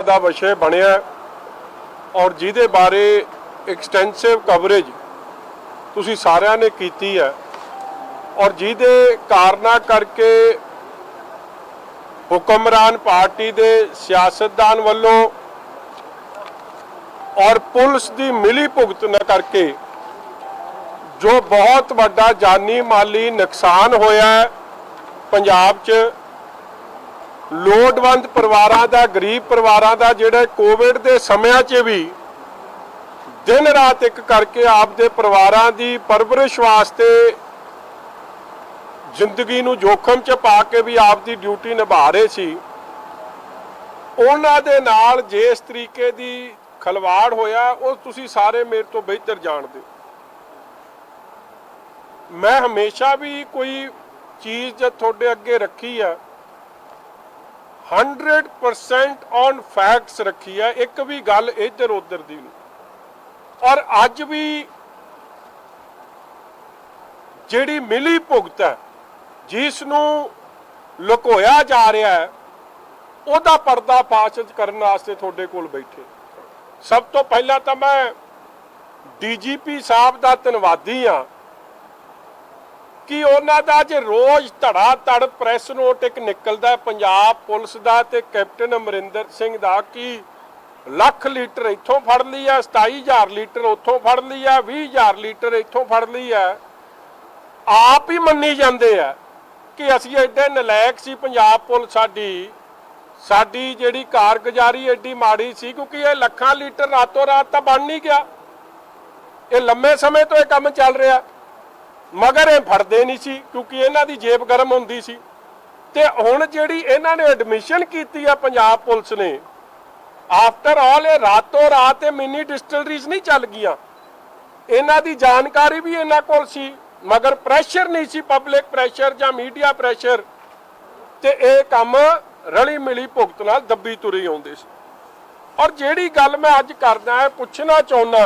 का विषय बनया और जिहदे बारे एक्सटेंसिव कवरेज तुसी सारिਆਂ ने कीती है और जिहदे कारणा करके हुक्मरान पार्टी दे सियासतदान वालों और पुलिस की मिली भुगत न करके जो बहुत बड़ा जानी माली नुकसान होया है पंजाब च लोड़वंद परिवारां दा गरीब परिवारां दा जिहड़ा कोविड के समय च भी दिन रात एक करके आपदे परिवारां दी परवरिश वास्ते जिंदगी नूं जोखम च पा के भी आपदी ड्यूटी निभा रहे सी उन्हां दे नाल जिस तरीके दी खलवाड़ होया वो तुसी सारे मेरे तो बेहतर जानदे। मैं हमेशा भी कोई चीज़ थोड़े अगे रखी है 100% ऑन फैक्ट्स रखी है, एक भी गल इधर उधर दी नहीं। और अज भी जिहड़ी मिली भुगत है जिसनूं लुकोया जा रहा है उहदा पर्दाफाश करने वास्ते तुहाडे कोल बैठे। सब तो पहला तो मैं DGP साहब का धन्नवादी हाँ कि उन्हां दा जे रोज़ धड़ा धड़ प्रैस नोट एक निकलदा पंजाब पुलिस का ते कैप्टन अमरिंदर सिंह का कि लाख लीटर इत्थों फड़ लिया, 27,000 लीटर उत्थों फड़ लिया, 20,000 लीटर इत्थों फड़ लिया। आप ही मन्नी जाते हैं कि असीं एडे नलैक सी पंजाब पुलिस साडी जिहड़ी कारगुजारी एडी माड़ी सी क्योंकि ये लखां लीटर रातों रात तो बन नहीं गया। ये लंबे समय तो यह काम चल रहा मगर ये फड़ते नहीं सी क्योंकि इन्हां दी जेब गर्म हुंदी सी। ते हुण जिहड़ी इन्हां ने एडमिशन कीती है पंजाब पुलिस ने आफ्टर ऑल ये रातों रात मिनी डिस्टिलरीज नहीं चल गईयां। इन्हां दी जानकारी भी इन्हां कोल सी मगर प्रैशर नहीं सी, पब्लिक प्रैशर जां मीडिया प्रैशर ते ये काम रली मिली भुगत नाल दब्बी तुरी आउंदे सी। और जिहड़ी गल मैं अज करदा है पुछना चाहुंदा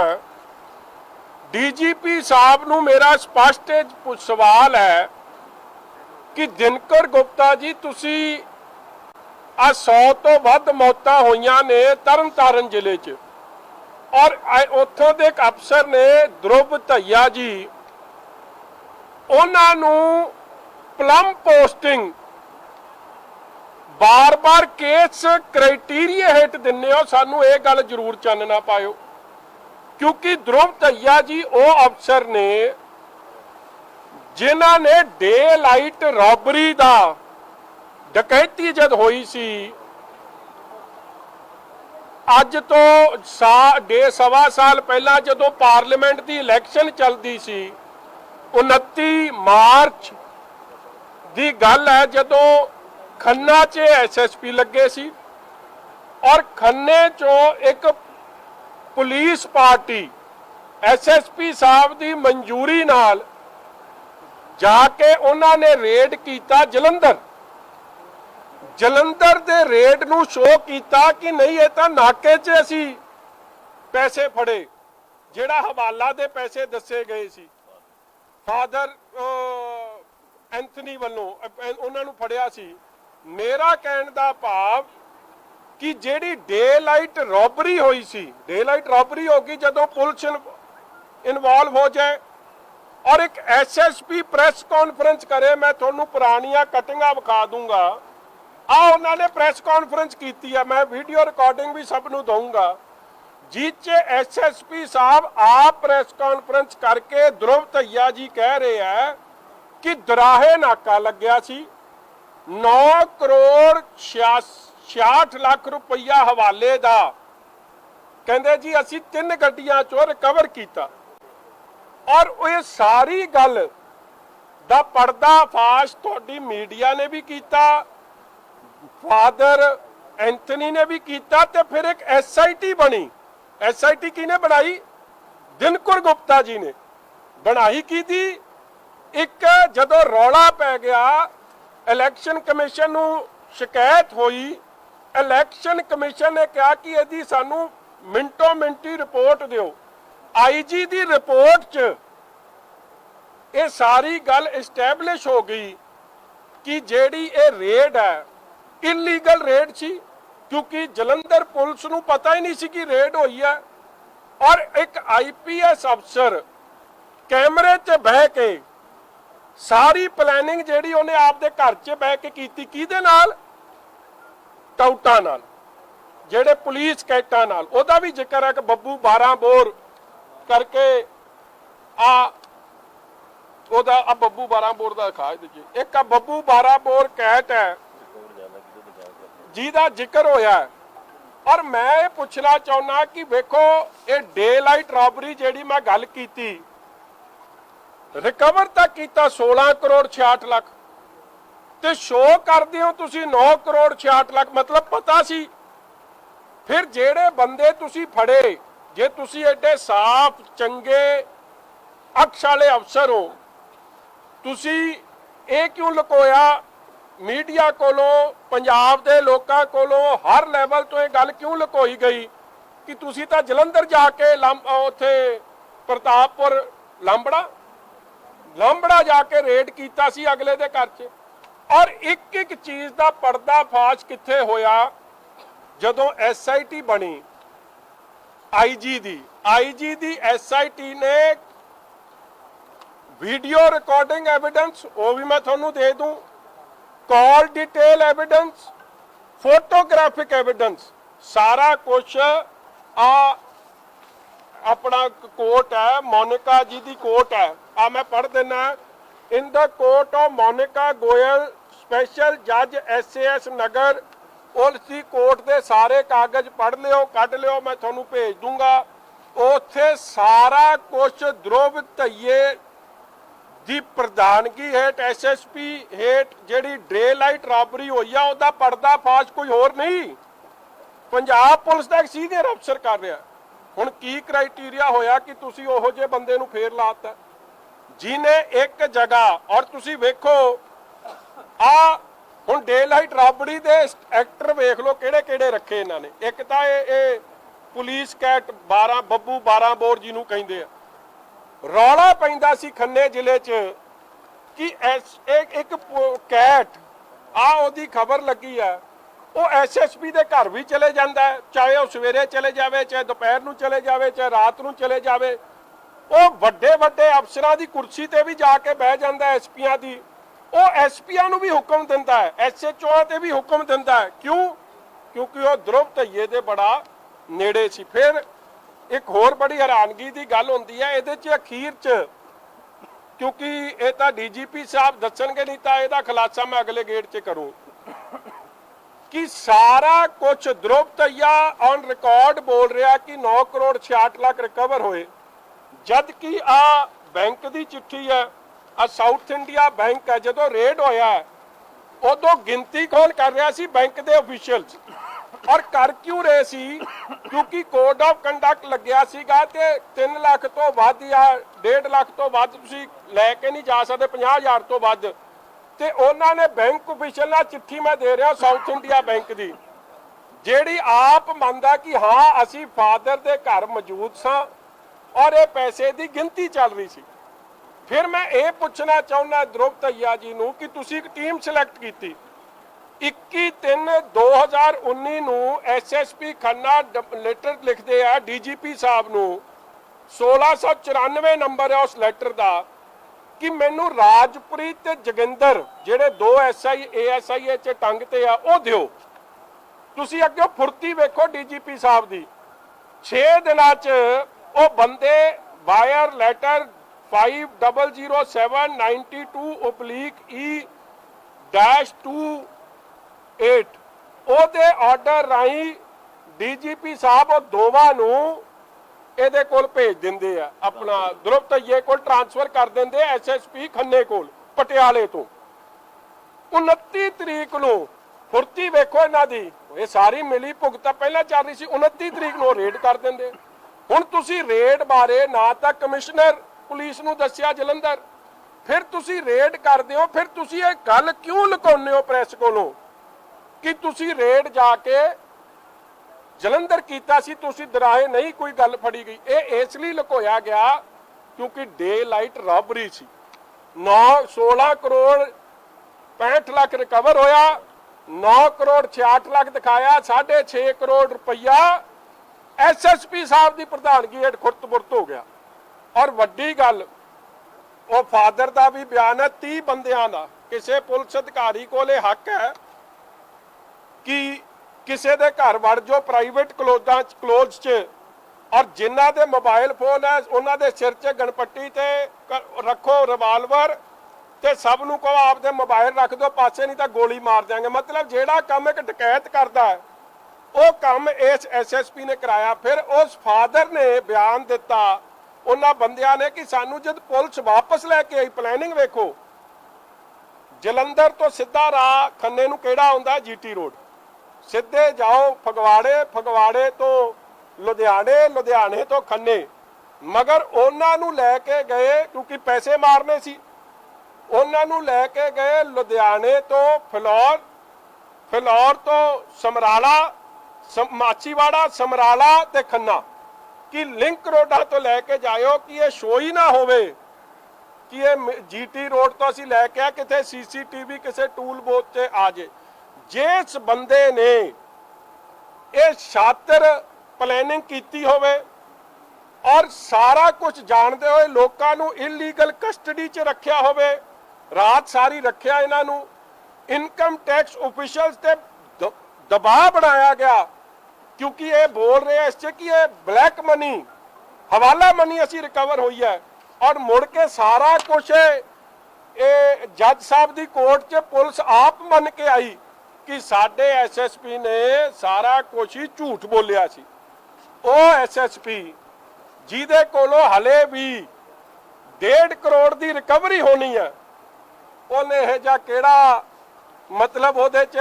DGP साहब नूं मेरा स्पष्ट सवाल है कि दिनकर गुप्ता जी तुसी 100 तो वध मौतां होईयां ने तरनतारन जिले च और उत्थों दे एक अफसर ने ध्रुव धैया जी उन्हां नूं प्लम पोस्टिंग बार बार केस क्राइटेरिया हेठ दिन्ने हो। सानू ये गल जरूर चानना पायो क्योंकि ध्रुव धैया जी वो अफसर ने जिन्हां ने डे लाइट रॉबरी दा डकैती जद होई सी अज तो सवा साल पहला जदों पार्लीमेंट की इलैक्शन चलती सी 29 मार्च की गल है जदों खन्ना च SSP लगे सी और खन्ने चो एक पुलिस पार्टी SSP साहब की मंजूरी नाल जाके उन्होंने रेड किया जलंधर दे रेड नूं शो किया कि नहीं ये तो नाके च असी पैसे फड़े जिहड़ा हवाला दे पैसे दसे गए सी फादर एंथनी वालों उन्होंने फड़िया सी। मेरा कहण दा भाव कि जिहड़ी डे लाइट रॉबरी हुई सी डे लाइट रॉबरी होगी जदों पुलिस इन्वॉल्व हो जाए और एक SSP प्रेस कॉन्फ्रेंस करे। मैं तुहानूं पुरानियां कटिंगां विखा दूंगा उन्होंने प्रेस कॉन्फ्रेंस की है, मैं वीडियो रिकॉर्डिंग भी सब नूं दूंगा जिस SSP साहब आप प्रेस कॉन्फ्रेंस करके ध्रुव धैया जी कह रहे हैं कि दराहे नाका लग्या सी 9 करोड़ 66 लाख रुपया हवाले दा कहंदे जी असी 3 गड्डियां चो रिकवर किया। और ये सारी गल दा पर्दाफाश तुहाडी मीडिया ने भी किया, फादर एंथनी ने भी किया ते फिर एक SIT बनी। SIT किने बनाई? दिनकर गुप्ता जी ने बनाई की थी। एक जदों रौला पै गया इलैक्शन कमीशन नूं शिकायत हुई, इलैक्शन कमीशन ने कहा कि यदि सानू मिंटो मिंटी रिपोर्ट दिओ। IG दी रिपोर्ट च ये सारी गल इस्टैबलिश हो गई कि जेड़ी ये रेड है इलीगल रेड सी क्योंकि जलंधर पुलिस नूं पता ही नहीं सी कि रेड हुई है। और एक IPS अफसर कैमरे 'च बह के सारी प्लैनिंग जिहड़ी उहने आपदे घर 'च बह के कीती, किहदे नाल? टाउटां नाल, ਜਿਹੜੇ पुलिस कैटां नाल। ਉਹਦਾ भी जिक्र है कि बब्बू 12 बोर करके ਉਹਦਾ ਬੱਬੂ 12 बोर ਦਾ ਖਾਜ ਦੇ ਇੱਕ ਬੱਬੂ 12 बोर कैट है ਜਿਹਦਾ ਜ਼ਿਕਰ ਹੋਇਆ। और मैं ये पूछना चाहना कि वेखो ये डे लाइट रॉबरी जिहड़ी मैं गल कीती, रिकवर तक कीता 16 करोड़ 66 लाख ते शो करदे हो तुसी 9 करोड़ 66 लाख, मतलब पता सी। फिर जेड़े बंदे तुसी फड़े, जे तुसी एडे साफ चंगे अक्ष वाले अफसर हो, तुसी ये क्यों लुकोया मीडिया कोलों, पंजाब दे लोकां कोलों, हर लैवल तो ये गल क्यों लुकोई गई कि तुसी तां जलंधर जाके उत्थे प्रतापपुर लांबड़ा जाके रेड कीता सी अगले दे घर च। और एक एक चीज दा पर्दाफाश कित्थे होया जदों SIT बनी IG दी SIT ने वीडियो रिकॉर्डिंग एविडेंस वो भी मैं थोनू दे दूं, call detail evidence, photographic evidence, सारा कुछ अपना कोर्ट है, मोनिका जी दी कोर्ट है। मैं पढ़ देना। In the court of Monica Goyal special जज SAS नगर, उसी कोर्ट के सारे कागज पढ़ लियो, कढ़ लियो, मैं थोनू भेज दूंगा। उत्थे सारा कुछ ध्रुव धईए ਦੀ ਪ੍ਰਧਾਨਗੀ ਹੇਠ SSP ਹੇਠ ਜਿਹੜੀ ਡੇ ਲਾਈਟ ਰॉबरी ਹੋਈ ਆ ਉਹਦਾ ਪਰਦਾਫਾਸ਼ ਕੋਈ ਹੋਰ ਨਹੀਂ, ਪੰਜਾਬ ਪੁਲਿਸ ਦਾ ਇੱਕ ਸੀਨੀਅਰ ਅਫਸਰ ਕਰ ਰਿਹਾ। ਹੁਣ ਕੀ ਕ੍ਰਾਈਟੇਰੀਆ ਹੋਇਆ ਕਿ ਤੁਸੀਂ ਉਹੋ ਜਿਹੇ ਬੰਦੇ ਨੂੰ ਫੇਰ ਲਾਤਾ ਜਿਹਨੇ ਇੱਕ ਜਗ੍ਹਾ। ਔਰ ਤੁਸੀਂ ਵੇਖੋ ਹੁਣ ਡੇ ਲਾਈਟ ਰॉबरी ਦੇ ਐਕਟਰ ਵੇਖ ਲਓ ਕਿਹੜੇ ਕਿਹੜੇ ਰੱਖੇ ਇਹਨਾਂ ਨੇ। ਇੱਕ ਤਾਂ ਇਹ ਪੁਲਿਸ ਕੈਟ 12 ਬੱਬੂ 12 ਬੋਰ ਜਿਹਨੂੰ ਕਹਿੰਦੇ ਆ। रौला पैंदा सी खन्ने जिले च कि एक कैट ओदी खबर लगी है, वो SSP दे घर भी चले जाता है, चाहे वो सवेरे चले जावे, चाहे दोपहर नूं चले जावे, चाहे रात नूं चले जावे। वो वड्डे वड्डे अफसरां दी कुर्सी ते भी जाके बह जाता है, SPयां दी। वो SPयां नूं भी हुक्म दिंदा है, SHOआं ते भी हुक्म दिंदा है। क्यों? क्योंकि वो ध्रुव धईए दे बड़ा नेड़े सी। फिर एक होर बड़ी हैरानगी की गल होंदी है इहदे च अखीर च, क्योंकि ये तो DGP साहब दसणगे, नहीं तो इसका खुलासा मैं अगले गेट च करूं कि सारा कुछ ध्रुव धईया ऑन रिकॉर्ड बोल रहा कि 9 करोड़ 66 लाख रिकवर होए, जबकि बैंक की चिट्ठी है, साउथ इंडिया बैंक है। जो रेड होया उदों गिनती कौन कर रहा सी? बैंक के ऑफिशियल्स। और कर क्यों रहे सी? क्योंकि कोड ऑफ कंडक्ट लग्या सीगा ते 3 लाख तो वध या 1.5 लाख तो वध तुसीं लैके नहीं जा सकते, 50,000 तो वध। ते उन्होंने बैंक ऑफिशियल नाल चिट्ठी मैं दे रहा साउथ इंडिया बैंक की, जिहड़ी आप मनदा कि हाँ असीं फादर दे घर मौजूद सां और ये पैसे की गिनती चल रही सी। फिर मैं ये पूछना चाहुंदा ध्रुव धईया जी नूं कि तुसीं एक टीम सिलेक्ट कीती 21/3/2019 ਨੂੰ SSP खन्ना लेटर लिखते हैं DGP साहब ਨੂੰ, 1694 नंबर है उस लेटर का कि मैनू राजप्रीत ते जोगिंदर ਜਿਹੜੇ 2 SI ASI च टंग ते आ ਉਹ ਦਿਓ। ਤੁਸੀਂ ਅੱਗੇ ਫੁਰਤੀ ਵੇਖੋ DGP ਸਾਹਿਬ ਦੀ। 6 ਦਿਨਾਂ ਚ ਉਹ ਬੰਦੇ ਵਾਇਰ ਲੈਟਰ 5000/E-2/8 ਉਹਦੇ ਆਰਡਰ ਰਾਹੀਂ DGP ਸਾਹਿਬ ਉਹ ਦੋਵਾਂ ਨੂੰ ਇਹਦੇ ਕੋਲ ਭੇਜ ਦਿੰਦੇ ਆ, ਆਪਣਾ ध्रुव ਧਈਏ ਕੋਲ ट्रांसफर कर ਦਿੰਦੇ SSP ਖੰਨੇ ਕੋਲ ਪਟਿਆਲੇ ਤੋਂ। 29 ਤਰੀਕ ਨੂੰ ਫੁਰਤੀ ਵੇਖੋ ਇਹਨਾਂ ਦੀ, ਇਹ ਸਾਰੀ ਮਿਲੀ ਭੁਗਤ ਪਹਿਲਾਂ ਚੱਲ ਰਹੀ ਸੀ, 29 ਤਰੀਕ ਨੂੰ ਰੇਡ ਕਰ ਦਿੰਦੇ। ਹੁਣ ਤੁਸੀਂ ਰੇਡ ਬਾਰੇ ਨਾ ਤਾਂ ਕਮਿਸ਼ਨਰ ਪੁਲਿਸ ਨੂੰ ਦੱਸਿਆ ਜਲੰਧਰ, ਫਿਰ ਤੁਸੀਂ ਰੇਡ ਕਰਦੇ ਹੋ, ਫਿਰ ਤੁਸੀਂ ਇਹ ਗੱਲ ਕਿਉਂ ਲੁਕਾਉਂਦੇ ਹੋ ਪ੍ਰੈਸ ਕੋਲੋਂ ਕਿ ਤੁਸੀਂ ਰੇਡ ਜਾ ਕੇ ਜਲੰਧਰ ਕੀਤਾ ਸੀ, ਤੁਸੀਂ ਦਰਾਹੇ ਨਹੀਂ ਕੋਈ ਗੱਲ ਫੜੀ ਗਈ। ਇਹ ਇਸ ਲਈ ਲੁਕੋਇਆ ਗਿਆ ਕਿਉਂਕਿ ਡੇ ਲਾਈਟ ਰੌਬਰੀ ਸੀ। 16 ਕਰੋੜ 65 ਲੱਖ ਰਿਕਵਰ ਹੋਇਆ, 9 ਕਰੋੜ 66 ਲੱਖ ਦਿਖਾਇਆ, 6.5 ਕਰੋੜ ਰੁਪਈਆ ਐਸਐਸਪੀ ਸਾਹਿਬ ਦੀ ਪ੍ਰਧਾਨਗੀ ਹੇਠ ਖੁਰਤ-ਬੁਰਤ ਹੋ ਗਿਆ। ਔਰ ਵੱਡੀ ਗੱਲ, ਉਹ ਫਾਦਰ ਦਾ ਵੀ ਬਿਆਨ ਹੈ, 30 ਬੰਦਿਆਂ ਦਾ ਕਿਸੇ ਪੁਲਿਸ ਅਧਿਕਾਰੀ ਕੋਲੇ ਹੱਕ ਹੈ ਕਿ ਕਿਸੇ ਦੇ ਘਰ ਵੜ ਜਾਓ ਪ੍ਰਾਈਵੇਟ ਕਲੋਜ਼ 'ਚ, ਔਰ ਜਿਨ੍ਹਾਂ ਦੇ ਮੋਬਾਈਲ ਫੋਨ ਹੈ ਉਹਨਾਂ ਦੇ ਸਿਰ 'ਚ ਗਣਪੱਟੀ ਤੇ ਰੱਖੋ ਰਿਵਾਲਵਰ, ਤੇ ਸਭ ਨੂੰ ਕਹੋ ਆਪਦੇ ਮੋਬਾਈਲ ਰੱਖ ਦਿਓ ਪਾਸੇ, ਨਹੀਂ ਤਾਂ ਗੋਲੀ ਮਾਰ ਦਿਆਂਗੇ। ਮਤਲਬ ਜਿਹੜਾ ਕੰਮ ਇੱਕ ਡਕੈਤ ਕਰਦਾ ਹੈ ਉਹ ਕੰਮ ਇਸ ਐਸਐਸਪੀ ਨੇ ਕਰਾਇਆ। ਫਿਰ ਉਸ ਫਾਦਰ ਨੇ ਬਿਆਨ ਦਿੱਤਾ ਉਹਨਾਂ ਬੰਦਿਆਂ ਨੇ ਕਿ ਸਾਨੂੰ ਜਦ ਪੁਲਿਸ ਵਾਪਸ ਲੈ ਕੇ ਆਈ, ਪਲੈਨਿੰਗ ਵੇਖੋ, ਜਲੰਧਰ ਤੋਂ ਸਿੱਧਾ ਰਾਹ ਖੰਨੇ ਨੂੰ ਕਿਹੜਾ ਆਉਂਦਾ, ਜੀਟੀ ਰੋਡ, ਸਿੱਧੇ ਜਾਓ ਫਗਵਾੜੇ, ਫਗਵਾੜੇ ਤੋਂ ਲੁਧਿਆਣੇ, ਲੁਧਿਆਣੇ ਤੋਂ ਖੰਨੇ। ਮਗਰ ਉਹਨਾਂ ਨੂੰ ਲੈ ਕੇ ਗਏ ਕਿਉਂਕਿ ਪੈਸੇ ਮਾਰਨੇ ਸੀ, ਉਹਨਾਂ ਨੂੰ ਲੈ ਕੇ ਗਏ ਲੁਧਿਆਣੇ ਤੋਂ ਫਿਲੌਰ, ਫਿਲੌਰ ਤੋਂ ਸਮਰਾਲਾ, ਮਾਚੀਵਾੜਾ, ਸਮਰਾਲਾ ਤੇ ਖੰਨਾ, ਕਿ ਲਿੰਕ ਰੋਡਾਂ ਤੋਂ ਲੈ ਕੇ ਜਾਇਓ ਕਿ ਇਹ ਸ਼ੋਅ ਹੀ ਨਾ ਹੋਵੇ ਕਿ ਇਹ ਜੀਟੀ ਰੋਡ ਤੋਂ ਅਸੀਂ ਲੈ ਕੇ ਆ ਕਿਤੇ ਸੀਸੀਟੀਵੀ ਕਿਸੇ ਟੂਲ ਬੋਥ 'ਚ ਆ ਜੇ। ਜਿਸ ਬੰਦੇ ਨੇ ਇਹ ਸ਼ਾਤਰ ਪਲੈਨਿੰਗ ਕੀਤੀ ਹੋਵੇ ਔਰ ਸਾਰਾ ਕੁਝ ਜਾਣਦੇ ਹੋਏ ਲੋਕਾਂ ਨੂੰ ਇਲੀਗਲ ਕਸਟਡੀ 'ਚ ਰੱਖਿਆ ਹੋਵੇ, ਰਾਤ ਸਾਰੀ ਰੱਖਿਆ ਇਹਨਾਂ ਨੂੰ, ਇਨਕਮ ਟੈਕਸ ਆਫੀਸ਼ੀਅਲਸ ਤੇ ਦਬਾਅ ਬਣਾਇਆ ਗਿਆ ਕਿਉਂਕਿ ਇਹ ਬੋਲ ਰਹੇ ਇਸ 'ਚ ਕਿ ਇਹ ਬਲੈਕ ਮਨੀ, ਹਵਾਲਾ ਮਨੀ ਅਸੀਂ ਰਿਕਵਰ ਹੋਈ ਹੈ, ਔਰ ਮੁੜ ਕੇ ਸਾਰਾ ਕੁਝ ਇਹ ਜੱਜ ਸਾਹਿਬ ਦੀ ਕੋਰਟ 'ਚ ਪੁਲਿਸ ਆਪ ਮੰਨ ਕੇ ਆਈ ਕਿ ਸਾਡੇ ਐਸਐਸਪੀ ਨੇ ਸਾਰਾ ਕੁਝ ਹੀ ਝੂਠ ਬੋਲਿਆ ਸੀ। ਉਹ ਐਸਐਸਪੀ ਜਿਹਦੇ ਕੋਲੋਂ ਹਲੇ ਵੀ 1.5 ਕਰੋੜ ਦੀ ਰਿਕਵਰੀ ਹੋਣੀ ਹੈ, ਉਹਨੇ ਇਹ ਜਿਹਾ ਕਿਹੜਾ ਮਤਲਬ ਉਹਦੇ 'ਚ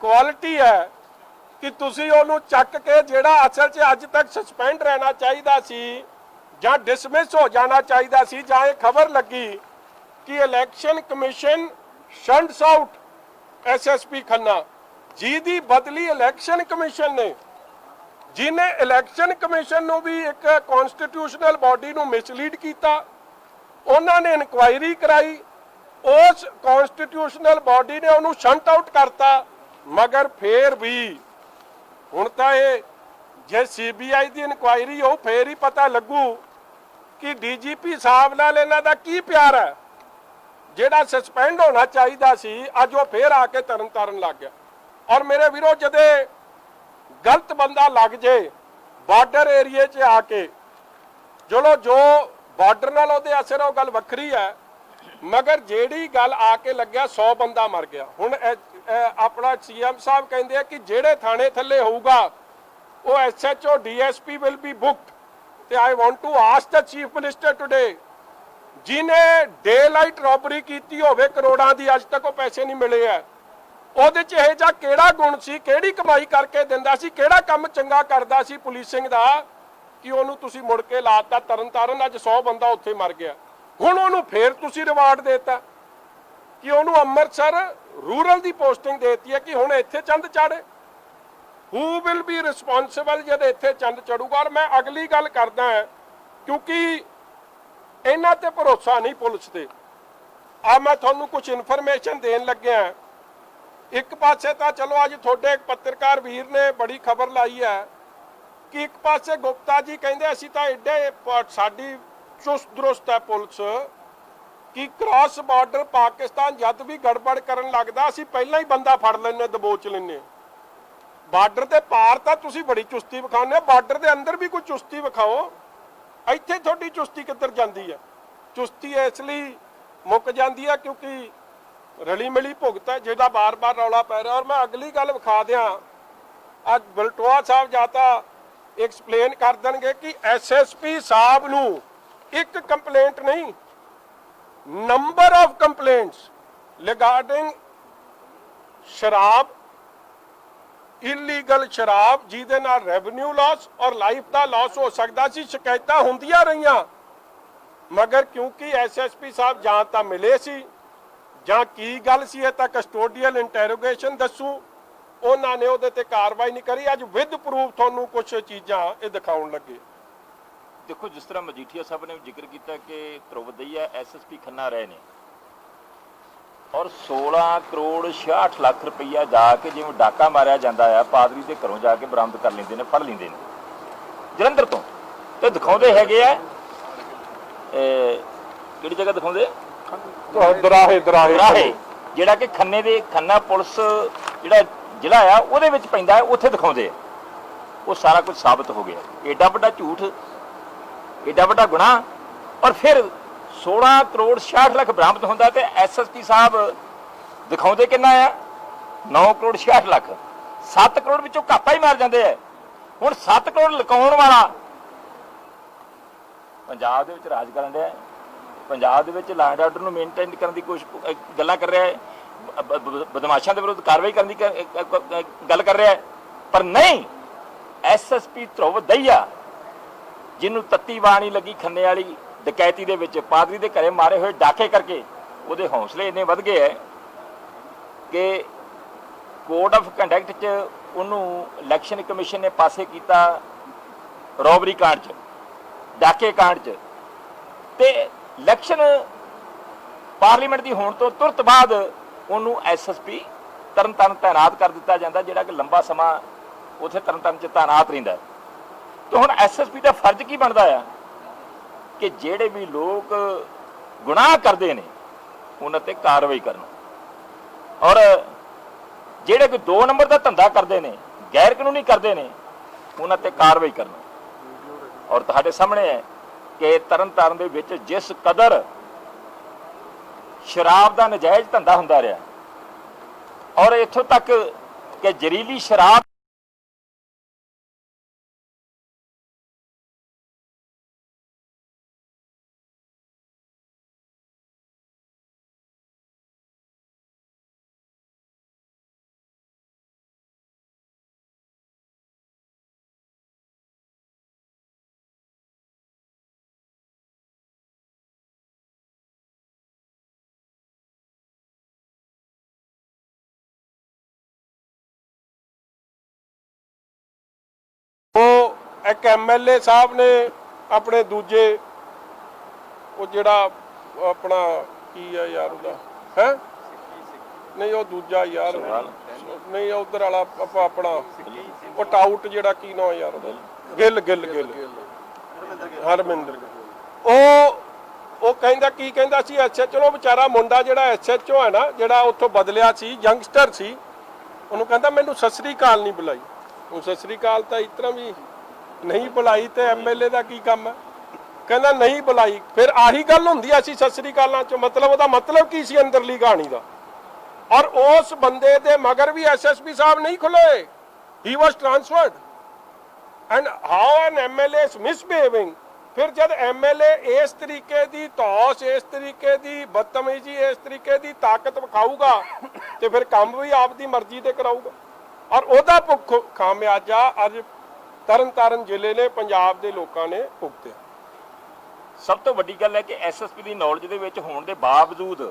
ਕੁਆਲਿਟੀ ਹੈ ਕਿ ਤੁਸੀਂ ਉਹਨੂੰ ਚੱਕ ਕੇ, ਜਿਹੜਾ ਅਸਲ 'ਚ ਅੱਜ ਤੱਕ ਸਸਪੈਂਡ ਰਹਿਣਾ ਚਾਹੀਦਾ ਸੀ ਜਾਂ ਡਿਸਮਿਸ ਹੋ ਜਾਣਾ ਚਾਹੀਦਾ ਸੀ, ਜਾਂ ਇਹ ਖਬਰ ਲੱਗੀ ਕਿ election commission shunts out SSP Khanna, ਜਿਹਦੀ ਬਦਲੀ ਇਲੈਕਸ਼ਨ ਕਮਿਸ਼ਨ ਨੇ, ਜਿਹਨੇ ਇਲੈਕਸ਼ਨ ਕਮਿਸ਼ਨ ਨੂੰ ਵੀ ਇੱਕ ਕਨਸਟੀਟਿਊਸ਼ਨਲ ਬਾਡੀ ਨੂੰ ਮਿਸਲੀਡ ਕੀਤਾ। ਉਹਨਾਂ ਨੇ ਇਨਕੁਆਇਰੀ ਕਰਾਈ, ਉਸ ਕਨਸਟੀਟਿਊਸ਼ਨਲ ਬਾਡੀ ਨੇ ਉਹਨੂੰ ਸ਼ੰਟ ਆਊਟ ਕਰਤਾ। ਮਗਰ ਫੇਰ ਵੀ ਹੁਣ ਤਾਂ ਇਹ ਜੇ ਸੀਬੀਆਈ ਦੀ ਇਨਕੁਆਇਰੀ ਹੋ ਫੇਰ ਹੀ ਪਤਾ ਲੱਗੂ ਕਿ ਡੀਜੀਪੀ ਸਾਹਿਬ ਨਾਲ ਇਹਨਾਂ ਦਾ ਕੀ ਪਿਆਰ ਹੈ। ਜਿਹੜਾ ਸਸਪੈਂਡ ਹੋਣਾ ਚਾਹੀਦਾ ਸੀ ਅੱਜ ਉਹ ਫੇਰ ਆ ਕੇ ਤਰਨ ਤਾਰਨ ਲੱਗ ਗਿਆ। ਔਰ ਮੇਰੇ ਵੀਰੋ, ਜਦੇ ਗਲਤ ਬੰਦਾ ਲੱਗ ਜੇ ਬਾਰਡਰ ਏਰੀਏ 'ਚ ਆ ਕੇ, ਚਲੋ ਜੋ ਬਾਰਡਰ ਨਾਲ ਉਹਦੇ ਅਸਰ ਉਹ ਗੱਲ ਵੱਖਰੀ ਹੈ, ਮਗਰ ਜਿਹੜੀ ਗੱਲ ਆ ਕੇ ਲੱਗਿਆ 100 ਬੰਦਾ ਮਰ ਗਿਆ। ਹੁਣ ਆਪਣਾ ਸੀਐਮ ਸਾਹਿਬ ਕਹਿੰਦੇ ਆ ਕਿ ਜਿਹੜੇ ਥਾਣੇ ਥੱਲੇ ਹੋਊਗਾ ਉਹ SHO DSP will be booked. ਤੇ I want to ask the chief minister today, ਜਿਹਨੇ ਡੇ ਲਾਈਟ ਰੋਬਰੀ ਕੀਤੀ ਹੋਵੇ ਕਰੋੜਾਂ ਦੀ, ਅੱਜ ਤੱਕ ਉਹ ਪੈਸੇ ਨਹੀਂ ਮਿਲੇ ਆ, ਉਹਦੇ 'ਚ ਇਹ ਜਿਹਾ ਕਿਹੜਾ ਗੁਣ ਸੀ, ਕਿਹੜੀ ਕਮਾਈ ਕਰਕੇ ਦਿੰਦਾ ਸੀ, ਕਿਹੜਾ ਕੰਮ ਚੰਗਾ ਕਰਦਾ ਸੀ ਪੁਲਿਸਿੰਗ ਦਾ ਕਿ ਉਹਨੂੰ ਤੁਸੀਂ ਮੁੜ ਕੇ ਲਾਤਾ ਤਰਨ ਤਾਰਨ। ਅੱਜ 100 ਬੰਦਾ ਉੱਥੇ ਮਰ ਗਿਆ, ਹੁਣ ਉਹਨੂੰ ਫੇਰ ਤੁਸੀਂ ਰਿਵਾਰਡ ਦੇਤਾ ਕਿ ਉਹਨੂੰ ਅੰਮ੍ਰਿਤਸਰ ਰੂਰਲ ਦੀ ਪੋਸਟਿੰਗ ਦੇਤੀ ਹੈ ਕਿ ਹੁਣ ਇੱਥੇ ਚੰਦ ਚਾੜੇ। ਹੂ ਵਿਲ ਬੀ ਰਿਸਪੌਂਸਿਬਲ ਜਦ ਇੱਥੇ ਚੰਦ ਚੜੂਗਾ। ਔਰ ਮੈਂ ਅਗਲੀ ਗੱਲ ਕਰਦਾ ਹਾਂ ਕਿਉਂਕਿ ਇਹਨਾਂ ਤੇ ਭਰੋਸਾ ਨਹੀਂ ਪੁਲਿਸ ਤੇ। ਆ ਮੈਂ ਤੁਹਾਨੂੰ ਕੁਝ ਇਨਫੋਰਮੇਸ਼ਨ ਦੇਣ ਲੱਗਿਆ। ਇੱਕ ਪਾਸੇ ਤਾਂ ਚਲੋ ਅੱਜ ਤੁਹਾਡੇ ਇੱਕ ਪੱਤਰਕਾਰ ਵੀਰ ਨੇ ਬੜੀ ਖਬਰ ਲਾਈ ਹੈ ਕਿ ਇੱਕ ਪਾਸੇ ਗੁਪਤਾ ਜੀ ਕਹਿੰਦੇ ਅਸੀਂ ਤਾਂ ਐਡੇ ਸਾਡੀ ਚੁਸਤ ਦਰੁਸਤ ਹੈ ਪੁਲਿਸ ਕਿ ਕ੍ਰਾਸ ਬਾਰਡਰ ਪਾਕਿਸਤਾਨ ਜਦ ਵੀ ਗੜਬੜ ਕਰਨ ਲੱਗਦਾ ਅਸੀਂ ਪਹਿਲਾਂ ਹੀ ਬੰਦਾ ਫੜ ਲੈਂਦੇ, ਦਬੋਚ ਲੈਂਦੇ। ਬਾਰਡਰ ਦੇ ਪਾਰ ਤਾਂ ਤੁਸੀਂ ਬੜੀ ਚੁਸਤੀ ਵਿਖਾਉਂਦੇ ਹੋ, ਬਾਰਡਰ ਦੇ ਅੰਦਰ ਵੀ ਕੋਈ ਚੁਸਤੀ ਵਿਖਾਓ। ਇੱਥੇ ਤੁਹਾਡੀ ਚੁਸਤੀ ਕਿੱਧਰ ਜਾਂਦੀ ਹੈ? ਚੁਸਤੀ ਇਸ ਲਈ ਮੁੱਕ ਜਾਂਦੀ ਹੈ ਕਿਉਂਕਿ ਰਲੀ ਮਿਲੀ ਭੁਗਤ ਹੈ ਜਿਹਦਾ ਬਾਰ-ਬਾਰ ਰੌਲਾ ਪੈ ਰਿਹਾ। ਔਰ ਮੈਂ ਅਗਲੀ ਗੱਲ ਵਿਖਾ ਦਿਆਂ, ਅੱਜ ਬਲਟੋਆ ਸਾਹਿਬ ਜਾਤਾ ਐਕਸਪਲੇਨ ਕਰ ਦੇਣਗੇ ਕਿ ਐਸਐਸਪੀ ਸਾਹਿਬ ਨੂੰ ਇੱਕ ਕੰਪਲੇਂਟ ਨਹੀਂ, ਨੰਬਰ ਆਫ ਕੰਪਲੇਂਟਸ ਰਿਗਾਰਡਿੰਗ ਸ਼ਰਾਬ, ਇਲੀਗਲ ਸ਼ਰਾਬ, ਜਿਹਦੇ ਨਾਲ ਰੈਵਨਿਊ ਲਾਸ ਔਰ ਲਾਈਫ ਦਾ ਲਾਸ ਹੋ ਸਕਦਾ ਸੀ, ਸ਼ਿਕਾਇਤਾਂ ਹੁੰਦੀਆਂ ਰਹੀਆਂ। ਮਗਰ ਕਿਉਂਕਿ ਐਸਐਸਪੀ ਸਾਹਿਬ ਜਾਂ ਤਾਂ ਮਿਲੇ ਸੀ ਜਾਂ ਕੀ ਗੱਲ ਸੀ ਇਹ ਤਾਂ ਕਸਟੋਡੀਅਲ ਇੰਟਰੋਗੇਸ਼ਨ ਦੱਸੂ, ਉਹਨਾਂ ਨੇ ਉਹਦੇ ਤੇ ਕਾਰਵਾਈ ਨਹੀਂ ਕਰੀ। ਅੱਜ ਵਿਦ ਪ੍ਰੂਫ ਤੁਹਾਨੂੰ ਕੁਝ ਚੀਜ਼ਾਂ ਇਹ ਦਿਖਾਉਣ ਲੱਗੇ। ਦੇਖੋ, ਜਿਸ ਤਰ੍ਹਾਂ ਮਜੀਠੀਆ ਸਾਹਿਬ ਨੇ ਜ਼ਿਕਰ ਕੀਤਾ ਕਿ ਧਰੁਵ ਦਈਆ ਐਸਐਸਪੀ ਖੰਨਾ ਰਹੇ ਨੇ, ਔਰ 16 ਕਰੋੜ 66 ਲੱਖ ਰੁਪਈਆ ਜਾ ਕੇ ਜਿਵੇਂ ਡਾਕਾ ਮਾਰਿਆ ਜਾਂਦਾ ਆ, ਪਾਦਰੀ ਦੇ ਘਰੋਂ ਜਾ ਕੇ ਬਰਾਮਦ ਕਰ ਲੈਂਦੇ ਨੇ, ਫੜ ਲੈਂਦੇ ਨੇ ਜਲੰਧਰ ਤੋਂ, ਤੇ ਦਿਖਾਉਂਦੇ ਹੈਗੇ ਆ ਕਿਹੜੀ ਜਗ੍ਹਾ ਦਿਖਾਉਂਦੇ, ਦਰਾਹੇ ਜਿਹੜਾ ਕਿ ਖੰਨਾ ਪੁਲਿਸ ਜਿਹੜਾ ਜ਼ਿਲ੍ਹਾ ਆ ਉਹਦੇ ਵਿੱਚ ਪੈਂਦਾ ਹੈ, ਉੱਥੇ ਦਿਖਾਉਂਦੇ ਆ। ਉਹ ਸਾਰਾ ਕੁਝ ਸਾਬਤ ਹੋ ਗਿਆ। ਏਡਾ ਵੱਡਾ ਝੂਠ, ਏਡਾ ਵੱਡਾ ਗੁਨਾਹ, ਔਰ ਫਿਰ 16 ਕਰੋੜ 66 ਲੱਖ ਬਰਾਮਦ ਹੁੰਦਾ ਤੇ ਐਸਐਸਪੀ ਸਾਹਿਬ ਦਿਖਾਉਂਦੇ ਕਿੰਨਾ ਆ, 9 ਕਰੋੜ 66 ਲੱਖ। 7 ਕਰੋੜ ਵਿੱਚੋਂ ਘਾਪਾ ਹੀ ਮਾਰ ਜਾਂਦੇ ਆ। ਹੁਣ 7 ਕਰੋੜ ਲੁਕਾਉਣ ਵਾਲਾ ਪੰਜਾਬ ਦੇ ਵਿੱਚ ਰਾਜ ਕਰਨ ਰਿਹਾ, ਪੰਜਾਬ ਦੇ ਵਿੱਚ ਲਾਅ ਐਂਡ ਆਰਡਰ ਨੂੰ ਮੇਨਟੇਨ ਕਰਨ ਦੀ ਕੋਸ਼ਿਸ਼ ਗੱਲਾਂ ਕਰ ਰਿਹਾ ਹੈ, ਬਦਮਾਸ਼ਾਂ ਦੇ ਵਿਰੁੱਧ ਕਾਰਵਾਈ ਕਰਨ ਦੀ ਗੱਲ ਕਰ ਰਿਹਾ ਹੈ, ਪਰ ਨਹੀਂ, ਐਸਐਸਪੀ ਧਰੁਵ ਦਹੀਆ ਜਿਹਨੂੰ ਤੱਤੀ ਬਾਣੀ ਲੱਗੀ ਖੰਨੇ ਵਾਲੀ ਡਕੈਤੀ ਦੇ ਵਿੱਚ, ਪਾਦਰੀ ਦੇ ਘਰੇ ਮਾਰੇ ਹੋਏ ਡਾਕੇ ਕਰਕੇ ਉਹਦੇ ਹੌਸਲੇ ਇੰਨੇ ਵੱਧ ਗਏ ਹੈ ਕਿ ਕੋਡ ਆਫ ਕੰਡਕਟ 'ਚ ਉਹਨੂੰ ਇਲੈਕਸ਼ਨ ਕਮਿਸ਼ਨ ਨੇ ਪਾਸੇ ਕੀਤਾ, ਰੋਬਰੀ ਕਾਂਡ 'ਚ, ਡਾਕੇ ਕਾਂਡ 'ਚ, ਤੇ ਇਲੈਕਸ਼ਨ ਪਾਰਲੀਮੈਂਟ ਦੀ ਹੋਣ ਤੋਂ ਤੁਰੰਤ ਬਾਅਦ ਉਹਨੂੰ ਐਸਐਸਪੀ ਤਰਨਤਾਰਨ ਤਾਇਨਾਤ ਕਰ ਦਿੱਤਾ ਜਾਂਦਾ, ਜਿਹੜਾ ਕਿ ਲੰਬਾ ਸਮਾਂ ਉੱਥੇ ਤਰਨਤਾਰਨ 'ਚ ਤਾਇਨਾਤ ਰਹਿੰਦਾ। ਤੇ ਹੁਣ ਐਸਐਸਪੀ ਦਾ ਫਰਜ਼ ਕੀ ਬਣਦਾ ਆ ਕਿ ਜਿਹੜੇ ਵੀ ਲੋਕ ਗੁਨਾਹ ਕਰਦੇ ਨੇ ਉਹਨਾਂ ਤੇ ਕਾਰਵਾਈ ਕਰਨਾ, ਔਰ ਜਿਹੜੇ ਕੋਈ 2 ਨੰਬਰ ਦਾ ਧੰਦਾ ਕਰਦੇ ਨੇ, ਗੈਰ ਕਾਨੂੰਨੀ ਕਰਦੇ ਨੇ, ਉਹਨਾਂ ਤੇ ਕਾਰਵਾਈ ਕਰਨਾ। ਔਰ ਤੁਹਾਡੇ ਸਾਹਮਣੇ ਹੈ ਕਿ ਤਰਨਤਾਰਨ ਦੇ ਵਿੱਚ ਜਿਸ ਕਦਰ ਸ਼ਰਾਬ ਦਾ ਨਜਾਇਜ਼ ਧੰਦਾ ਹੁੰਦਾ ਰਿਹਾ, ਔਰ ਇੱਥੋਂ ਤੱਕ ਕਿ ਜ਼ਹਿਰੀਲੀ ਸ਼ਰਾਬ ਇੱਕ ਐਮਐਲਏ ਸਾਹਿਬ ਨੇ ਆਪਣੇ ਦੂਜੇ ਉਹ ਜਿਹੜਾ ਆਪਣਾ ਕੀ ਆ ਯਾਰ ਉਹਦਾ ਹੈ, ਨਹੀਂ ਉਹ ਦੂਜਾ ਯਾਰ, ਨਹੀਂ ਉਧਰ ਵਾਲਾ ਆਪਣਾ ਉਹ ਟਾਊਟ ਜਿਹੜਾ ਕੀ ਨਾਂ ਯਾਰ ਉਹਦਾ, ਗਿੱਲ ਹਰਮਿੰਦਰ, ਉਹ ਕਹਿੰਦਾ ਕੀ ਕਹਿੰਦਾ ਸੀ ਐਸਐਚਓ ਨੂੰ, ਵਿਚਾਰਾ ਮੁੰਡਾ ਜਿਹੜਾ ਐਸਐਚਓ ਹੈ ਨਾ, ਜਿਹੜਾ ਉੱਥੋਂ ਬਦਲਿਆ ਸੀ, ਯੰਗਸਟਰ ਸੀ, ਉਹਨੂੰ ਕਹਿੰਦਾ ਮੈਨੂੰ ਸਤਿ ਸ੍ਰੀ ਅਕਾਲ ਨਹੀਂ ਬੁਲਾਈ। ਉਹ ਸਤਿ ਸ੍ਰੀ ਅਕਾਲ ਤਾਂ ਇਸ ਤਰ੍ਹਾਂ ਵੀ ਨਹੀਂ ਬੁਲਾਈ ਤੇ ਐਮਐਲਏ ਦਾ ਕੀ ਕੰਮ ਹੈ, ਕਹਿੰਦਾ ਨਹੀਂ ਬੁਲਾਈ। ਫਿਰ ਆਹੀ ਗੱਲ ਹੁੰਦੀ ਆ ਸੀ ਸਤਿ ਸ੍ਰੀ ਅਕਾਲਾਂ ਚ, ਮਤਲਬ ਉਹਦਾ ਮਤਲਬ ਕੀ ਸੀ ਅੰਦਰਲੀ ਕਹਾਣੀ ਦਾ। ਔਰ ਉਸ ਬੰਦੇ ਦੇ ਮਗਰ ਵੀ ਐਸਐਸਪੀ ਸਾਹਿਬ ਨਹੀਂ ਖੁੱਲੇ, he was transferred and how an MLA is misbehaving. ਫਿਰ ਜਦ ਐਮਐਲਏ ਇਸ ਤਰੀਕੇ ਦੀ ਧੌਸ, ਇਸ ਤਰੀਕੇ ਦੀ ਬਦਤਮੀਜ਼ੀ, ਇਸ ਤਰੀਕੇ ਦੀ ਤਾਕਤ ਵਿਖਾਊਗਾ ਤੇ ਫਿਰ ਕੰਮ ਵੀ ਆਪਦੀ ਮਰਜ਼ੀ ਤੇ ਕਰਾਊਗਾ, ਔਰ ਉਹਦਾ ਭੁੱਖ ਖਾਮਿਆਜਾ ਅੱਜ ਤਰਨਤਾਰਨ ਜ਼ਿਲ੍ਹੇ ਨੇ, ਪੰਜਾਬ ਦੇ ਲੋਕਾਂ ਨੇ ਭੁਗਤਿਆ। ਸਭ ਤੋਂ ਵੱਡੀ ਗੱਲ ਹੈ ਕਿ ਐਸਐਸਪੀ ਦੀ ਨੌਲੇਜ ਦੇ ਵਿੱਚ ਹੋਣ ਦੇ ਬਾਵਜੂਦ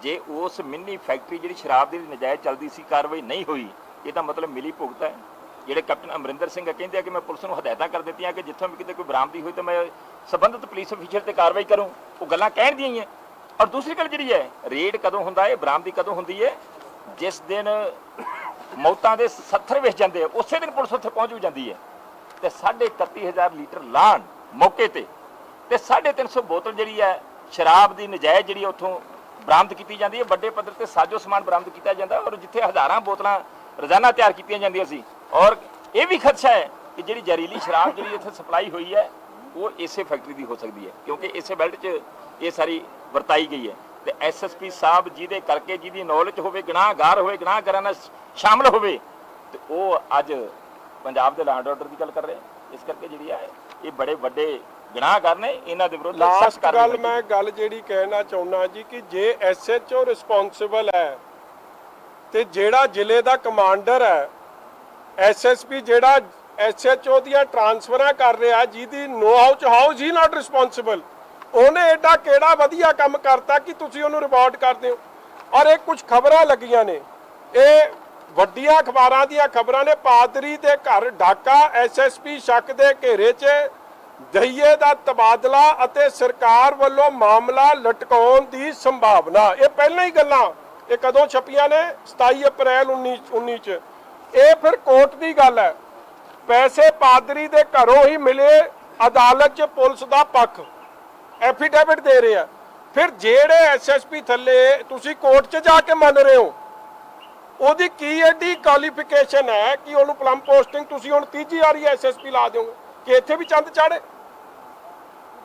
ਜੇ ਉਸ ਮਿੰਨੀ ਫੈਕਟਰੀ ਜਿਹੜੀ ਸ਼ਰਾਬ ਦੀ ਨਜਾਇਜ਼ ਚੱਲਦੀ ਸੀ ਕਾਰਵਾਈ ਨਹੀਂ ਹੋਈ, ਇਹਦਾ ਮਤਲਬ ਮਿਲੀ ਭੁਗਤ ਹੈ। ਜਿਹੜੇ ਕੈਪਟਨ ਅਮਰਿੰਦਰ ਸਿੰਘ ਕਹਿੰਦੇ ਆ ਕਿ ਮੈਂ ਪੁਲਿਸ ਨੂੰ ਹਦਾਇਤਾਂ ਕਰ ਦਿੱਤੀਆਂ ਕਿ ਜਿੱਥੋਂ ਵੀ ਕਿਤੇ ਕੋਈ ਬਰਾਮਦੀ ਹੋਈ ਤਾਂ ਮੈਂ ਸੰਬੰਧਿਤ ਪੁਲਿਸ ਅਫੀਸਰ ਤੇ ਕਾਰਵਾਈ ਕਰੂੰ, ਉਹ ਗੱਲਾਂ ਕਹਿਣ ਦੀਆਂ ਹੀ ਹੈ। ਔਰ ਦੂਸਰੀ ਗੱਲ ਜਿਹੜੀ ਹੈ, ਰੇਡ ਕਦੋਂ ਹੁੰਦਾ ਹੈ, ਬਰਾਮਦੀ ਕਦੋਂ ਹੁੰਦੀ ਹੈ, ਜਿਸ ਦਿਨ ਮੌਤਾਂ ਦੇ 70 ਵੇਚ ਜਾਂਦੇ ਆ, ਉਸੇ ਦਿਨ ਪੁਲਿਸ ਉੱਥੇ ਪਹੁੰਚ ਜਾਂਦੀ ਹੈ ਤੇ 31,500 ਲੀਟਰ ਲਾਣ ਮੌਕੇ ਤੇ 350 ਬੋਤਲ ਜਿਹੜੀ ਹੈ ਸ਼ਰਾਬ ਦੀ ਨਜਾਇਜ਼ ਜਿਹੜੀ ਉੱਥੋਂ ਬਰਾਮਦ ਕੀਤੀ ਜਾਂਦੀ ਹੈ। ਵੱਡੇ ਪੱਧਰ ਤੇ ਸਾਜੋ ਸਮਾਨ ਬਰਾਮਦ ਕੀਤਾ ਜਾਂਦਾ, ਔਰ ਜਿੱਥੇ ਹਜ਼ਾਰਾਂ ਬੋਤਲਾਂ ਰੋਜ਼ਾਨਾ ਤਿਆਰ ਕੀਤੀਆਂ ਜਾਂਦੀਆਂ ਸੀ। ਔਰ ਇਹ ਵੀ ਖਦਸ਼ਾ ਹੈ ਕਿ ਜਿਹੜੀ ਜ਼ਹਿਰੀਲੀ ਸ਼ਰਾਬ ਜਿਹੜੀ ਇੱਥੇ ਸਪਲਾਈ ਹੋਈ ਹੈ ਉਹ ਇਸੇ ਫੈਕਟਰੀ ਦੀ ਹੋ ਸਕਦੀ ਹੈ, ਕਿਉਂਕਿ ਇਸੇ ਬੈਲਟ 'ਚ ਇਹ ਸਾਰੀ ਵਰਤਾਈ ਗਈ ਹੈ। ਤੇ ਐਸਐਸਪੀ ਸਾਹਿਬ ਜਿਹਦੇ ਕਰਕੇ, ਜਿਹਦੀ ਨੌਲੇਜ ਹੋਵੇ, ਗੁਨਾਹਗਾਰ ਹੋਵੇ, ਗੁਨਾਹਗਾਰਾਂ ਨਾਲ ਸ਼ਾਮਲ ਹੋਵੇ, ਤੇ ਉਹ ਅੱਜ ਪੰਜਾਬ ਦੇ ਲਾਅ ਐਂਡ ਆਰਡਰ ਦੀ ਗੱਲ ਕਰ ਰਹੇ। ਇਸ ਕਰਕੇ ਜਿਹੜੀ ਹੈ ਇਹ ਬੜੇ ਵੱਡੇ ਗੁਨਾਹਗਾਰ ਨੇ, ਇਹਨਾਂ ਦੇ ਵਿਰੁੱਧ ਲਾਸਟ ਗੱਲ ਮੈਂ ਗੱਲ ਜਿਹੜੀ ਕਹਿਣਾ ਚਾਹੁੰਦਾ ਜੀ ਕਿ ਜੇ ਐਸਐਚਓ ਰਿਸਪੌਂਸਿਬਲ ਹੈ ਤੇ ਜਿਹੜਾ ਜ਼ਿਲ੍ਹੇ ਦਾ ਕਮਾਂਡਰ ਹੈ, ਐਸਐਸਪੀ ਜਿਹੜਾ ਐਸਐਚਓ ਦੀਆਂ ਟ੍ਰਾਂਸਫਰਾਂ ਕਰ ਰਿਹਾ, ਜਿਹਦੀ ਨੋ ਹਾਊ ਚ ਹਾਊ ਜੀ ਨਾਟ ਰਿਸਪੌਂਸਿਬਲ, ਉਹਨੇ ਐਡਾ ਕਿਹੜਾ ਵਧੀਆ ਕੰਮ ਕਰਤਾ ਕਿ ਤੁਸੀਂ ਉਹਨੂੰ ਰਿਪੋਰਟ ਕਰਦੇ ਹੋ। ਔਰ ਇਹ ਕੁਝ ਖਬਰਾਂ ਲੱਗੀਆਂ ਨੇ, ਇਹ ਵੱਡੀਆਂ ਅਖਬਾਰਾਂ ਦੀਆਂ ਖਬਰਾਂ ਨੇ, ਪਾਦਰੀ ਦੇ ਘਰ ਡਾਕਾ, ਐਸਐਸਪੀ ਸ਼ੱਕ ਦੇ ਘੇਰੇ 'ਚ ਦਹੀਏ ਦਾ ਤਬਾਦਲਾ ਅਤੇ ਸਰਕਾਰ ਵੱਲੋਂ ਮਾਮਲਾ ਲਟਕਾਉਣ ਦੀ ਸੰਭਾਵਨਾ। ਇਹ ਪਹਿਲਾਂ ਹੀ ਗੱਲਾਂ, ਇਹ ਕਦੋਂ ਛਪੀਆਂ ਨੇ? 27 ਅਪ੍ਰੈਲ 19 ਚ। ਇਹ ਫਿਰ ਕੋਰਟ ਦੀ ਗੱਲ ਹੈ। ਪੈਸੇ ਪਾਦਰੀ ਦੇ ਘਰੋਂ ਹੀ ਮਿਲੇ, ਅਦਾਲਤ 'ਚ ਪੁਲਿਸ ਦਾ ਪੱਖ ਐਫੀਡੇਵਿਟ ਦੇ ਰਿਹਾ। ਫਿਰ ਜਿਹੜੇ ਐਸਐਸਪੀ ਥੱਲੇ ਤੁਸੀਂ ਕੋਰਟ 'ਚ ਜਾ ਕੇ ਮੰਨ ਰਹੇ ਹੋ, ਉਹਦੀ ਕੀ ਐਡੀ ਕੁਆਲੀਫਿਕੇਸ਼ਨ ਹੈ ਕਿ ਉਹਨੂੰ ਪਲਮ ਪੋਸਟਿੰਗ ਤੁਸੀਂ ਹੁਣ ਤੀਜੀ ਵਾਰੀ ਐਸਐਸਪੀ ਲਾ ਦਿਓਗੇ ਕਿ ਇੱਥੇ ਵੀ ਚੰਦ ਚਾੜੇ?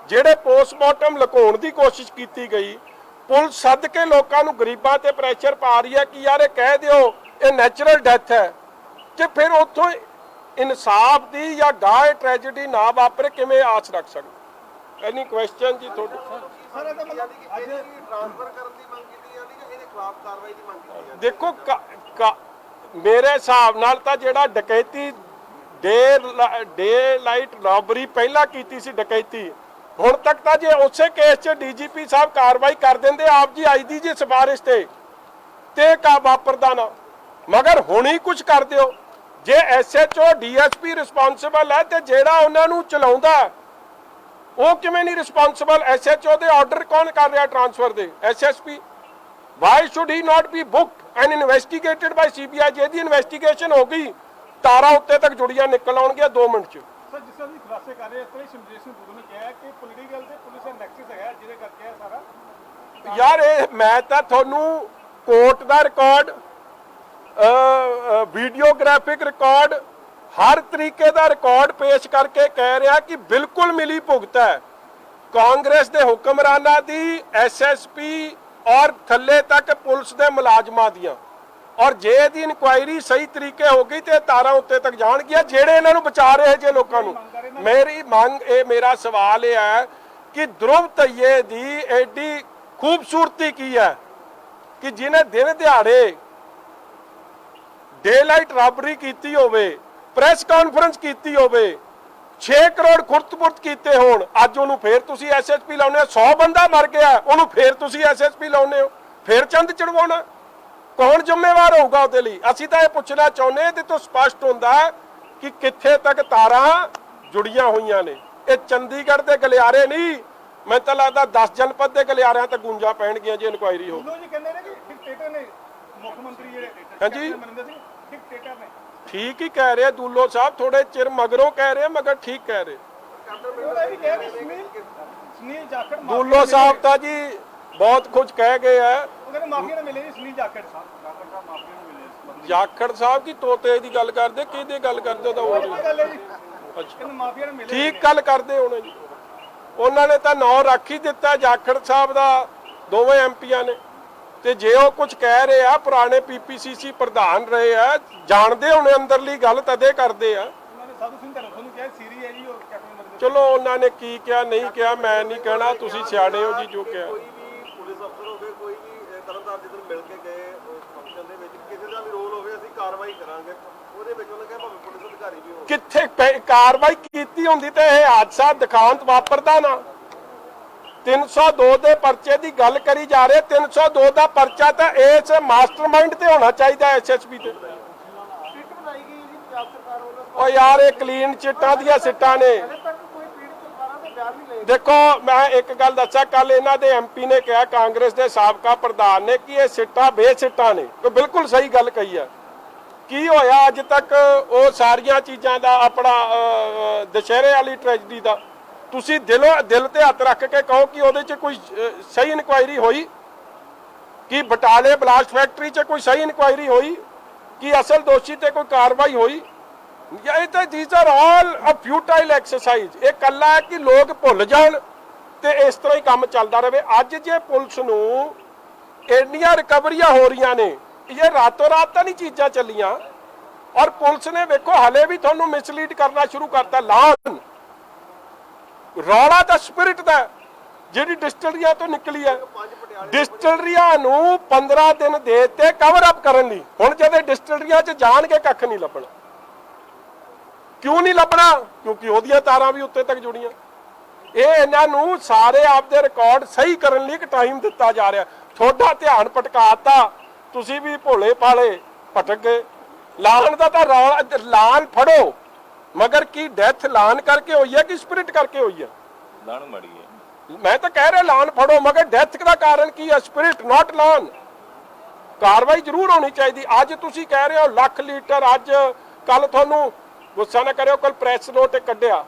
ਜਿਹੜੇ ਪੋਸਟਮਾਰਟਮ ਲੁਕਾਉਣ ਦੀ ਕੋਸ਼ਿਸ਼ ਕੀਤੀ ਗਈ, ਪੁਲਿਸ ਸੱਦ ਕੇ ਲੋਕਾਂ ਨੂੰ, ਗਰੀਬਾਂ ਤੇ ਪ੍ਰੈਸ਼ਰ ਪਾ ਰਹੀ ਹੈ ਕਿ ਯਾਰ ਇਹ ਕਹਿ ਦਿਓ ਇਹ ਨੈਚੁਰਲ ਡੈਥ ਹੈ, ਕਿ ਫਿਰ ਉੱਥੋਂ ਇਨਸਾਫ ਦੀ ਜਾਂ ਗਾਹ ਟ੍ਰੈਜੇਡੀ ਨਾ ਵਾਪਰੇ, ਕਿਵੇਂ ਆਸ ਰੱਖ ਸਕਦੇ? ਐਨੀ ਕੁਐਸਚਨ ਜੀ ਤੁਹਾਡੀ? ਸਰ ਇਹਦਾ ਮਤਲਬ ਅੱਜ ਟ੍ਰਾਂਸਫਰ ਕਰਨ ਦੀ ਮੰਗ ਕੀਤੀ ਜਾਂਦੀ ਕਿ ਇਹਦੇ ਖਿਲਾਫ ਕਾਰਵਾਈ ਦੀ ਮੰਗ ਕੀਤੀ ਜਾਂਦੀ? ਦੇਖੋ ਮੇਰੇ ਹਿਸਾਬ ਨਾਲ ਤਾਂ ਜਿਹੜਾ ਡਕੈਤੀ ਡੇ ਲਾਈਟ ਰੌਬਰੀ ਪਹਿਲਾਂ ਕੀਤੀ ਸੀ ਡਕੈਤੀ, ਹੁਣ ਤੱਕ ਤਾਂ ਜੇ ਉਸੇ ਕੇਸ 'ਚ ਡੀਜੀਪੀ ਸਾਹਿਬ ਕਾਰਵਾਈ ਕਰ ਦਿੰਦੇ ਆਪ ਜੀ ਆਈ ਦੀ ਜੀ ਸਿਫਾਰਿਸ਼ ਤੇ ਕਾ ਵਾਪਰਦਾ ਨਾ, ਮਗਰ ਹੁਣ ਹੀ ਕੁਝ ਕਰ ਦਿਓ। ਜੇ ਐਸਐਚਓ ਡੀਐਸਪੀ ਰਿਸਪਾਂਸਿਬਲ ਹੈ ਤੇ ਜਿਹੜਾ ਉਹਨਾਂ ਨੂੰ ਚਲਾਉਂਦਾ ਉਹ ਕਿਵੇਂ ਨਹੀਂ ਰਿਸਪਾਂਸਿਬਲ? ਐਸਐਚਓ ਦੇ ਆਰਡਰ ਕੌਣ ਕਰ ਰਿਹਾ ਟ੍ਰਾਂਸਫਰ ਦੇ? SSP. Why should he not be booked and investigated by CBI? ਜਿਹਦੀ ਇਨਵੈਸਟੀਗੇਸ਼ਨ ਹੋ ਗਈ, ਤਾਰਾਂ ਉੱਤੇ ਤੱਕ ਜੁੜੀਆਂ ਨਿਕਲ ਆਉਣਗੀਆਂ 2 ਮਿੰਟ 'ਚ। ਸਰ ਜਿਸ ਤਰ੍ਹਾਂ ਤੁਸੀਂ ਖੁਲਾਸੇ ਕਰ ਰਹੇ ਇਸ ਤਰ੍ਹਾਂ ਸ਼ਮਜੀਤ ਸਿੰਘ ਬੁੱਧੂ ਨੇ ਕਿਹਾ ਕਿ ਪੋਲੀਟੀਕਲ ਤੇ ਪੁਲਿਸ ਦਾ ਨੈਕਸਸ ਹੈਗਾ ਜਿਹਦੇ ਕਰਕੇ ਇਹ ਸਾਰਾ। ਯਾਰ ਇਹ ਮੈਂ ਤਾਂ ਤੁਹਾਨੂੰ ਕੋਰਟ ਦਾ ਰਿਕਾਰਡ, ਵੀਡੀਓਗ੍ਰਾਫਿਕ ਰਿਕਾਰਡ, ਹਰ ਤਰੀਕੇ ਦਾ ਰਿਕਾਰਡ ਪੇਸ਼ ਕਰਕੇ ਕਹਿ ਰਿਹਾ ਕਿ ਬਿਲਕੁਲ ਮਿਲੀ ਭੁਗਤ ਹੈ ਕਾਂਗਰਸ ਦੇ ਹੁਕਮਰਾਨਾਂ ਦੀ, ਐਸਐਸਪੀ ਔਰ ਥੱਲੇ ਤੱਕ ਪੁਲਿਸ ਦੇ ਮੁਲਾਜ਼ਮਾਂ ਦੀਆਂ। ਔਰ ਜੇ ਇਹਦੀ ਇਨਕੁਆਇਰੀ ਸਹੀ ਤਰੀਕੇ ਹੋ ਗਈ ਤੇ ਤਾਰਾਂ ਉੱਤੇ ਤੱਕ ਜਾਣਗੀਆਂ ਜਿਹੜੇ ਇਹਨਾਂ ਨੂੰ ਬਚਾ ਰਹੇ ਜੇ ਲੋਕਾਂ ਨੂੰ। ਮੇਰੀ ਮੰਗ, ਇਹ ਮੇਰਾ ਸਵਾਲ ਇਹ ਹੈ ਕਿ ਧਰੁਵ ਧਈਏ ਦੀ ਐਡੀ ਖੂਬਸੂਰਤੀ ਕੀ ਹੈ ਕਿ ਜਿਹਨੇ ਦਿਨ ਦਿਹਾੜੇ ਡੇ ਲਾਈਟ ਰਾਬਰੀ ਕੀਤੀ ਹੋਵੇ, ਪ੍ਰੈਸ ਕਾਨਫਰੰਸ ਕੀਤੀ ਹੋਵੇ, 6 ਕਰੋੜ ਖੁਰਤ-ਬੁਰਤ ਕੀਤੇ ਹੋਣ, ਅੱਜ ਉਹਨੂੰ ਫੇਰ ਤੁਸੀਂ ਐਸਐਸਪੀ ਲਾਉਨੇ ਹੋ। 100 ਬੰਦਾ ਮਰ ਗਿਆ, ਉਹਨੂੰ ਫੇਰ ਤੁਸੀਂ ਐਸਐਸਪੀ ਲਾਉਨੇ ਹੋ, ਫੇਰ ਚੰਦ ਚੜਵਾਉਣਾ। ਕੌਣ ਜ਼ਿੰਮੇਵਾਰ ਹੋਊਗਾ ਉਹਦੇ ਲਈ? ਅਸੀਂ ਤਾਂ ਇਹ ਪੁੱਛਣਾ ਚਾਹੁੰਦੇ ਹਾਂ, ਤੇ ਤੋਂ ਸਪਸ਼ਟ ਹੁੰਦਾ ਕਿ ਕਿੱਥੇ ਤੱਕ ਤਾਰਾਂ ਜੁੜੀਆਂ ਹੋਈਆਂ ਨੇ। ਇਹ ਚੰਡੀਗੜ੍ਹ ਦੇ ਗਲਿਆਰੇ ਨਹੀਂ, ਮੈਨੂੰ ਤਾਂ ਲੱਗਦਾ 10 ਜਨਪਦ ਦੇ ਗਲਿਆਰਿਆਂ ਤੇ ਗੂੰਜਾਂ ਪੈਣਗੀਆਂ ਜੇ ਇਨਕੁਆਇਰੀ ਹੋ। ਜੀ ਕਹਿੰਦੇ ਨੇ ਕਿ ਡਿਕਟੇਟਰ ਨੇ ਮੁੱਖ ਮੰਤਰੀ ਜਿਹੜੇ ਹਾਂਜੀ ਮੰਨਦੇ ਸੀ ਡਿਕਟੇਟਰ ਨੇ। ਠੀਕ ਹੀ ਕਹਿ ਰਹੇ ਦੁੱਲੋ ਸਾਹਿਬ, ਥੋੜੇ ਚਿਰ ਮਗਰੋਂ ਕਹਿ ਰਹੇ ਮਗਰ ਠੀਕ ਕਹਿ ਰਹੇ। ਉਹਦਾ ਵੀ ਕਿਹਾ ਕਿ ਸੁਨੀਲ ਜਾਖੜ ਦੁੱਲੋ ਸਾਹਿਬ ਤਾਂ ਜੀ ਬਹੁਤ ਕੁਝ ਕਹਿ ਗਏ ਆ। ਉਹ ਕਹਿੰਦੇ ਮਾਫੀਆ ਨਾਲ ਮਿਲੇ ਜੀ ਸੁਨੀਲ ਜਾਖੜ ਸਾਹਿਬ ਮਾਫੀਆ ਨਾਲ ਮਿਲੇ। ਜਾਖੜ ਸਾਹਿਬ ਕੀ ਤੋਤੇ ਦੀ ਗੱਲ ਕਰਦੇ, ਕਿਹਦੀ ਗੱਲ ਕਰਦੇ? ਉਹਦਾ ਉਹ ਗੱਲ ਹੈ ਜੀ, ਕਹਿੰਦੇ ਮਾਫੀਆ ਨਾਲ ਮਿਲੇ। ਠੀਕ ਗੱਲ ਕਰਦੇ ਹੋਣੇ ਜੀ। ਉਹਨਾਂ ਨੇ ਤਾਂ ਨਾਂ ਰੱਖ ਹੀ ਦਿੱਤਾ ਜਾਖੜ ਸਾਹਿਬ ਦਾ, ਦੋਵੇਂ ਐਮਪੀਆਂ ਨੇ। ਤੇ ਜੇ ਉਹ ਕੁਝ ਕਹਿ ਰਹੇ ਆ, ਪੁਰਾਣੇ ਪੀਪੀਸੀਸੀ ਪ੍ਰਧਾਨ ਰਹੇ ਆ, ਜਾਣਦੇ ਹੋਣੇ ਅੰਦਰਲੀ ਗੱਲ ਤਦੇ ਕਰਦੇ ਆ। ਉਹਨਾਂ ਨੇ ਸਾਧੂ ਸਿੰਘ ਧਰਮ ਨੂੰ ਕਿਹਾ ਸੀਰੀ ਹੈ ਜੀ ਉਹ ਕੈਪਟਨ ਅਮਰਿੰਦਰ। ਚਲੋ ਉਹਨਾਂ ਨੇ ਕੀ ਕਿਹਾ ਨਹੀਂ ਕਿਹਾ ਮੈਂ ਨਹੀਂ ਕਹਿਣਾ, ਤੁਸੀਂ ਸਿਆਣੇ ਹੋ ਜੀ ਜੋ ਕਿਹਾ। ਕੋਈ ਵੀ ਪੁਲਿਸ ਅਫਸਰ ਹੋਵੇ, ਕੋਈ ਵੀ ਤਰਨਤਾਰਨ ਜਿੱਧਰ ਮਿਲ ਕੇ ਗਏ ਉਸ ਫੰਕਸ਼ਨ ਦੇ ਵਿੱਚ, ਕਿਸੇ ਦਾ ਵੀ ਰੋਲ ਹੋਵੇ, ਅਸੀਂ ਕਾਰਵਾਈ ਕਰਾਂਗੇ। ਉਹਦੇ ਵਿੱਚ ਉਹਨੇ ਕਿਹਾ ਭਾਵੇਂ ਪੁਲਿਸ ਅਧਿਕਾਰੀ ਵੀ ਹੋਣ। ਕਿੱਥੇ ਕਾਰਵਾਈ ਕੀਤੀ ਹੁੰਦੀ ਤੇ ਇਹ ਹਾਦਸਾ ਦਿਖਾਂਤ ਵਾਪਰਦਾ ਨਾ। 302 ਦੇ ਪਰਚੇ ਦੀ ਗੱਲ ਕਰੀ ਜਾ ਰਹੇ, 302 ਦਾ ਪਰਚਾ ਤਾਂ ਇਸ ਮਾਸਟਰਮਾਈਂਡ ਤੇ ਹੋਣਾ ਚਾਹੀਦਾ ਐਸਐਸਪੀ ਤੇ। ਸਿੱਟ ਬਣਾਈ ਗਈ ਜੀ ਪੰਜਾਬ ਸਰਕਾਰ ਵੱਲੋਂ। ਉਹ ਯਾਰ ਇਹ ਕਲੀਨ ਚਿੱਟਾਂ ਦੀਆਂ ਸਿੱਟਾਂ ਨੇ। ਹਲੇ ਤੱਕ ਕੋਈ ਪੀੜਤ ਪਰਿਵਾਰਾਂ ਦੇ ਬਿਆਨ ਨਹੀਂ ਲਏ। ਦੇਖੋ ਮੈਂ ਇੱਕ ਗੱਲ ਦੱਸਾਂ, ਕੱਲ ਇਹਨਾਂ ਦੇ ਐਮਪੀ ਨੇ ਕਿਹਾ, ਕਾਂਗਰਸ ਦੇ ਸਾਬਕਾ ਪ੍ਰਧਾਨ ਨੇ, ਕਿ ਇਹ ਸਿੱਟਾਂ ਬੇਸਿੱਟਾਂ ਨੇ। ਉਹ ਬਿਲਕੁਲ ਸਹੀ ਗੱਲ ਕਹੀ ਆ। ਕੀ ਹੋਇਆ ਅੱਜ ਤੱਕ ਉਹ ਸਾਰੀਆਂ ਚੀਜ਼ਾਂ ਦਾ ਆਪਣਾ ਦੁਸ਼ਹਿਰੇ ਵਾਲੀ ਟ੍ਰੈਜਡੀ ਦਾ ਤੁਸੀਂ ਦਿਲ ਤੇ ਹੱਥ ਰੱਖ ਕੇ ਕਹੋ ਕਿ ਉਹਦੇ 'ਚ ਕੋਈ ਸਹੀ ਇਨਕੁਆਇਰੀ ਹੋਈ? ਕਿ ਬਟਾਲੇ ਬਲਾਸਟ ਫੈਕਟਰੀ 'ਚ ਕੋਈ ਸਹੀ ਇਨਕੁਆਇਰੀ ਹੋਈ? ਕਿ ਅਸਲ ਦੋਸ਼ੀ ਤੇ ਕੋਈ ਕਾਰਵਾਈ ਹੋਈ? ਇਹ ਤਾਂ these are all a futile exercise. ਇਹ ਕੱਲਾ ਹੈ ਕਿ ਲੋਕ ਭੁੱਲ ਜਾਣ ਤੇ ਇਸ ਤਰ੍ਹਾਂ ਹੀ ਕੰਮ ਚੱਲਦਾ ਰਹੇ। ਅੱਜ ਜੇ ਪੁਲਿਸ ਨੂੰ ਇੰਨੀਆਂ ਰਿਕਵਰੀਆਂ ਹੋ ਰਹੀਆਂ ਨੇ, ਇਹ ਰਾਤੋਂ ਰਾਤ ਤਾਂ ਨਹੀਂ ਚੀਜ਼ਾਂ ਚੱਲੀਆਂ। ਔਰ ਪੁਲਿਸ ਨੇ ਵੇਖੋ ਹਲੇ ਵੀ ਤੁਹਾਨੂੰ ਮਿਸਲੀਡ ਕਰਨਾ ਸ਼ੁਰੂ ਕਰਤਾ। ਲਾਨ ਰੌਲਾ ਤਾਂ ਸਪਿਰਿਟ ਦਾ, ਜਿਹੜੀ ਡਿਸਟਿਲਰੀਆਂ ਤੋਂ ਨਿਕਲੀ ਹੈ। ਡਿਸਟਿਲਰੀਆਂ ਨੂੰ 15 ਦਿਨ ਦੇ ਦਿੱਤੇ ਕਵਰ ਅਪ ਕਰਨ ਲਈ। ਹੁਣ ਜਦੋਂ ਡਿਸਟਿਲਰੀਆਂ 'ਚ ਜਾਣਗੇ ਕੱਖ ਨਹੀਂ ਲੱਭਣਾ। ਕਿਉਂ ਨਹੀਂ ਲੱਭਣਾ? ਕਿਉਂਕਿ ਉਹਦੀਆਂ ਤਾਰਾਂ ਵੀ ਉੱਤੇ ਤੱਕ ਜੁੜੀਆਂ। ਇਹ ਇਹਨਾਂ ਨੂੰ ਸਾਰੇ ਆਪਦੇ ਰਿਕਾਰਡ ਸਹੀ ਕਰਨ ਲਈ ਇੱਕ ਟਾਈਮ ਦਿੱਤਾ ਜਾ ਰਿਹਾ। ਤੁਹਾਡਾ ਧਿਆਨ ਭਟਕਾਤਾ, ਤੁਸੀਂ ਵੀ ਭੋਲੇ ਪਾਲੇ ਭਟਕ ਗਏ। ਲਾਨ ਦਾ ਤਾਂ ਰੌਲਾ, ਲਾਨ ਫੜੋ ਮਗਰ ਕੀ ਡੈਥ ਐਲਾਨ ਕਰਕੇ ਹੋਈ ਹੈ ਕਿ ਸਪਿਰਿਟ ਕਰਕੇ ਹੋਈ ਹੈ? ਲਾਣ ਮੜੀ ਹੈ। ਮੈਂ ਤਾਂ ਕਹਿ ਰਿਹਾ ਐਲਾਨ ਫੜੋ, ਮਗਰ ਡੈਥ ਦਾ ਕਾਰਨ ਕੀ ਹੈ? ਸਪਿਰਿਟ ਨਾਟ ਐਲਾਨ। ਕਾਰਵਾਈ ਜ਼ਰੂਰ ਹੋਣੀ ਚਾਹੀਦੀ। ਅੱਜ ਤੁਸੀਂ ਕਹਿ ਰਹੇ ਹੋ ਲੱਖ ਲੀਟਰ, ਅੱਜ ਕੱਲ ਤੁਹਾਨੂੰ ਗੁੱਸਾ ਨਾ ਕਰਿਓ, ਕੱਲ ਪ੍ਰੈਸ ਨੋਟ ਕੱਢਿਆ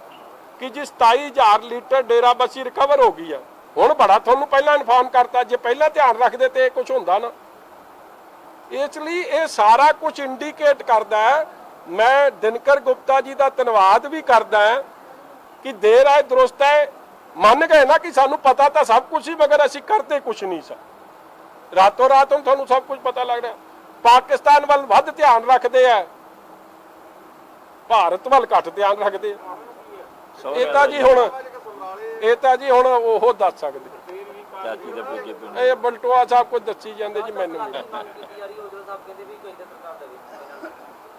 ਕਿ ਜੀ 27,000 ਲੀਟਰ ਡੇਰਾਬੱਸੀ ਰਿਕਵਰ ਹੋ ਗਈ ਆ। ਹੁਣ ਬੜਾ ਤੁਹਾਨੂੰ ਪਹਿਲਾਂ ਇਨਫਾਰਮ ਕਰਤਾ, ਜੇ ਪਹਿਲਾਂ ਧਿਆਨ ਰੱਖਦੇ ਤੇ ਇਹ ਕੁਝ ਹੁੰਦਾ ਨਾ। ਇਸ ਲਈ ਇਹ ਸਾਰਾ ਕੁਝ ਇੰਡੀਕੇਟ ਕਰਦਾ ਹੈ। ਮੈਂ ਦਿਨਕਰ ਗੁਪਤਾ ਜੀ ਦਾ ਧੰਨਵਾਦ ਵੀ ਕਰਦਾ ਕਿ ਦੇਰ ਆਏ ਦਰੁਸਤ ਹੈ, ਮੰਨ ਗਏ ਨਾ ਕਿ ਸਾਨੂੰ ਪਤਾ ਤਾਂ ਸਭ ਕੁਝ ਸੀ ਮਗਰ ਅਸੀਂ ਕਰਦੇ ਕੁਝ ਨਹੀਂ ਸੀ। ਰਾਤੋਂ ਰਾਤ ਹੁਣ ਤੁਹਾਨੂੰ ਸਭ ਕੁਝ ਪਤਾ ਲੱਗ ਰਿਹਾ। ਪਾਕਿਸਤਾਨ ਵੱਲ ਵੱਧ ਧਿਆਨ ਰੱਖਦੇ ਆ, ਭਾਰਤ ਵੱਲ ਘੱਟ ਧਿਆਨ ਰੱਖਦੇ ਆ। ਇਹ ਤਾਂ ਜੀ ਹੁਣ ਉਹ ਦੱਸ ਸਕਦੇ। ਚਾਚੀ ਦੇ ਪੁੱਜੇ ਤੋਂ ਇਹ ਬਲਟੋਆ ਸਾਹਿਬ ਕੁਝ ਦੱਸੀ ਜਾਂਦੇ ਜੀ ਮੈਨੂੰ ਹੈ।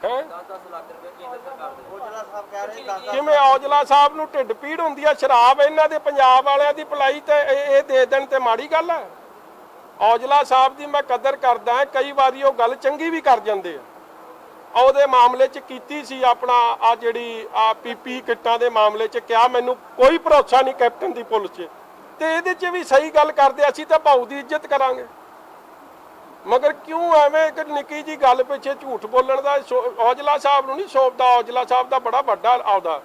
10-10 ਲੱਖ ਰੁਪਏ ਕੇਂਦਰ ਸਰਕਾਰ ਦੇ। ਔਜਲਾ ਸਾਹਿਬ ਕਹਿ ਰਹੇ ਕਿਵੇਂ ਔਜਲਾ ਸਾਹਿਬ ਨੂੰ ਢਿੱਡ ਪੀੜ ਹੁੰਦੀ ਆ? ਸ਼ਰਾਬ ਇਹਨਾਂ ਦੇ ਪੰਜਾਬ ਵਾਲਿਆਂ ਦੀ ਪਲਾਈ ਤੇ ਇਹ ਦੇ ਦੇਣ ਤੇ ਮਾੜੀ ਗੱਲ ਹੈ? ਔਜਲਾ ਸਾਹਿਬ ਦੀ ਮੈਂ ਕਦਰ ਕਰਦਾ, ਕਈ ਵਾਰੀ ਉਹ ਗੱਲ ਚੰਗੀ ਵੀ ਕਰ ਜਾਂਦੇ ਆ। ਉਹਦੇ ਮਾਮਲੇ 'ਚ ਕੀਤੀ ਸੀ ਆਪਣਾ ਆ ਜਿਹੜੀ ਆ ਪੀਪੀ ਕਿੱਟਾਂ ਦੇ ਮਾਮਲੇ 'ਚ ਕਿਹਾ ਮੈਨੂੰ ਕੋਈ ਭਰੋਸਾ ਨਹੀਂ ਕੈਪਟਨ ਦੀ ਪੁਲਿਸ 'ਚ, ਤੇ ਇਹਦੇ 'ਚ ਵੀ ਸਹੀ ਗੱਲ ਕਰਦੇ। ਅਸੀਂ ਤਾਂ ਭਾਊ ਦੀ ਇੱਜ਼ਤ ਕਰਾਂਗੇ, ਮਗਰ ਕਿਉਂ ਐਵੇਂ ਇੱਕ ਨਿੱਕੀ ਜੀ ਗੱਲ ਪਿੱਛੇ ਝੂਠ ਬੋਲਣ ਦਾ? ਔਜਲਾ ਸਾਹਿਬ ਨੂੰ ਨਹੀਂ ਸੌਂਪਦਾ। ਔਜਲਾ ਸਾਹਿਬ ਦਾ ਬੜਾ ਵੱਡਾ ਆਉਦਾ।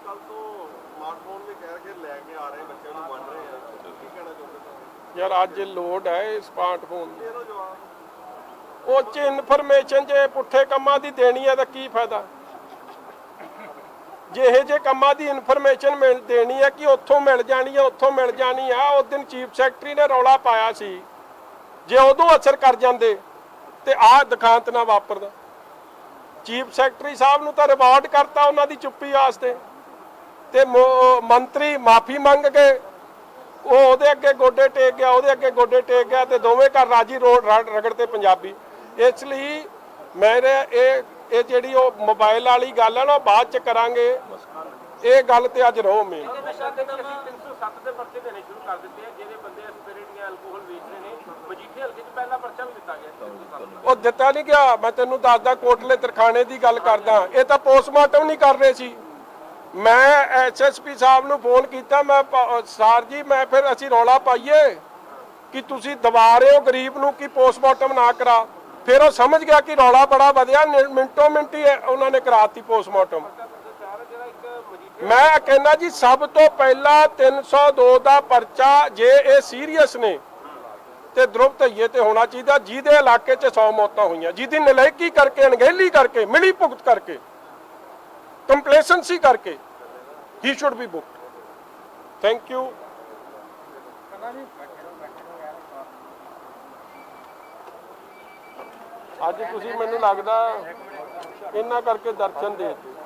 ਕੱਲ ਤੋਂ ਸਮਾਰਟਫੋਨ ਵੀ ਕਹਿ ਕੇ ਲੈ ਕੇ ਆ ਰਹੇ ਬੱਚਿਆਂ ਨੂੰ ਵੰਡ ਰਹੇ ਆ, ਕੀ ਕਹਿਣਾ ਚਾਹੁੰਦੇ ਤੁਸੀਂ? ਯਾਰ ਅੱਜ ਲੋਡ ਹੈ ਸਮਾਰਟਫੋਨ ਦੀ, ਇਹਦਾ ਜਵਾਬ ਉਹ 'ਚ ਇਨਫੋਰਮੇਸ਼ਨ ਜੇ ਪੁੱਠੇ ਕੰਮਾਂ ਦੀ ਦੇਣੀ ਹੈ ਤਾਂ ਕੀ ਫਾਇਦਾ? ਜੇ ਇਹ ਜੇ ਕੰਮਾਂ ਦੀ ਇਨਫੋਰਮੇਸ਼ਨ ਦੇਣੀ ਹੈ ਕਿ ਉੱਥੋਂ ਮਿਲ ਜਾਣੀ ਹੈ, ਉੱਥੋਂ ਮਿਲ ਜਾਣੀ ਆ। ਉਸ ਦਿਨ ਚੀਫ ਸੈਕਟਰੀ ਨੇ ਰੌਲਾ ਪਾਇਆ ਸੀ, ਜੇ ਉਦੋਂ ਅਸਰ ਕਰ ਜਾਂਦੇ ਤੇ ਆਹ ਦਿਖਾਂਤ ਨਾ ਵਾਪਰਦਾ। ਚੀਫ ਸੈਕਟਰੀ ਸਾਹਿਬ ਨੂੰ ਤਾਂ ਰਿਵਾਰਡ ਕਰਤਾ ਉਹਨਾਂ ਦੀ ਚੁੱਪੀ ਵਾਸਤੇ, ਤੇ ਮੰਤਰੀ ਮਾਫੀ ਮੰਗ ਗਏ। ਉਹ ਉਹਦੇ ਅੱਗੇ ਗੋਡੇ ਟੇਕ ਗਿਆ, ਉਹਦੇ ਅੱਗੇ ਗੋਡੇ ਟੇਕ ਗਿਆ, ਤੇ ਦੋਵੇਂ ਘਰ ਰਾਜੀ ਰਗੜਦੇ ਪੰਜਾਬੀ। ਇਸ ਲਈ ਮੇਰੇ ਇਹ ਜਿਹੜੀ ਉਹ ਮੋਬਾਈਲ ਵਾਲੀ ਗੱਲ ਹੈ ਨਾ, ਉਹ ਬਾਅਦ ਚ ਕਰਾਂਗੇ। ਇਹ ਗੱਲ ਤੇ ਅੱਜ ਰਹੋ ਮੇਨ। 307 ਦੇ ਪਰਚੇ ਦੇਣੇ ਸ਼ੁਰੂ ਕਰ ਦਿੱਤੇ ਆ, ਜਿਹੜੇ ਬੰਦੇ ਸਪਿਰਿਟ ਜਾਂ ਅਲਕੋਹਲ ਵੇਚ ਰਹੇ ਨੇ। ਮਜੀਠੇ ਹਲਕੇ 'ਚ ਪਹਿਲਾ ਪਰਚਾ ਵੀ ਦਿੱਤਾ ਗਿਆ। ਉਹ ਦਿੱਤਾ ਨਹੀਂ ਗਿਆ, ਮੈਂ ਤੈਨੂੰ ਦੱਸਦਾ, ਕੋਟਲੇ ਤਰਖਾਣੇ ਦੀ ਗੱਲ ਕਰਦਾ। ਇਹ ਤਾਂ ਪੋਸਟਮਾਰਟਮ ਨਹੀਂ ਕਰ ਰਹੇ ਸੀ। ਮੈਂ ਐਸਐਸਪੀ ਸਾਹਿਬ ਨੂੰ ਫੋਨ ਕੀਤਾ, ਮੈਂ ਸਰ ਜੀ ਮੈਂ ਫਿਰ ਅਸੀਂ ਰੌਲਾ ਪਾਈਏ ਕਿ ਤੁਸੀਂ ਦਬਾ ਰਹੇ ਹੋ ਗਰੀਬ ਨੂੰ ਕਿ ਪੋਸਟਮਾਰਟਮ ਨਾ ਕਰਾ। ਫਿਰ ਉਹ ਸਮਝ ਗਿਆ ਕਿ ਰੌਲਾ ਬੜਾ ਵਧਿਆ, ਮਿੰਟੋ ਮਿੰਟ ਹੀ ਉਹਨਾਂ ਨੇ ਕਰਾਤੀ ਪੋਸਟਮਾਰਟਮ। ਮੈਂ ਕਹਿੰਦਾ ਜੀ ਸਭ ਤੋਂ ਪਹਿਲਾਂ 302 ਦਾ ਪਰਚਾ ਜੇ ਇਹ ਸੀਰੀਅਸ ਨੇ ਤੇ ਧਰੁਵ ਧਈਏ ਤੇ ਹੋਣਾ ਚਾਹੀਦਾ, ਜਿਹਦੇ ਇਲਾਕੇ 'ਚ 100 ਮੌਤਾਂ ਹੋਈਆਂ, ਜਿਹਦੀ ਨਲਾਇਕੀ ਕਰਕੇ, ਅਣਗਹਿਲੀ ਕਰਕੇ, ਮਿਲੀ ਭੁਗਤ ਕਰਕੇ, ਕੰਪਲੇਸੈਂਸੀ ਕਰਕੇ, he should be booked. Thank you. ਅੱਜ ਤੁਸੀਂ ਮੈਨੂੰ ਲੱਗਦਾ ਇਹਨਾਂ ਕਰਕੇ ਦਰਸ਼ਨ ਦੇ ਦਿੱਤੇ।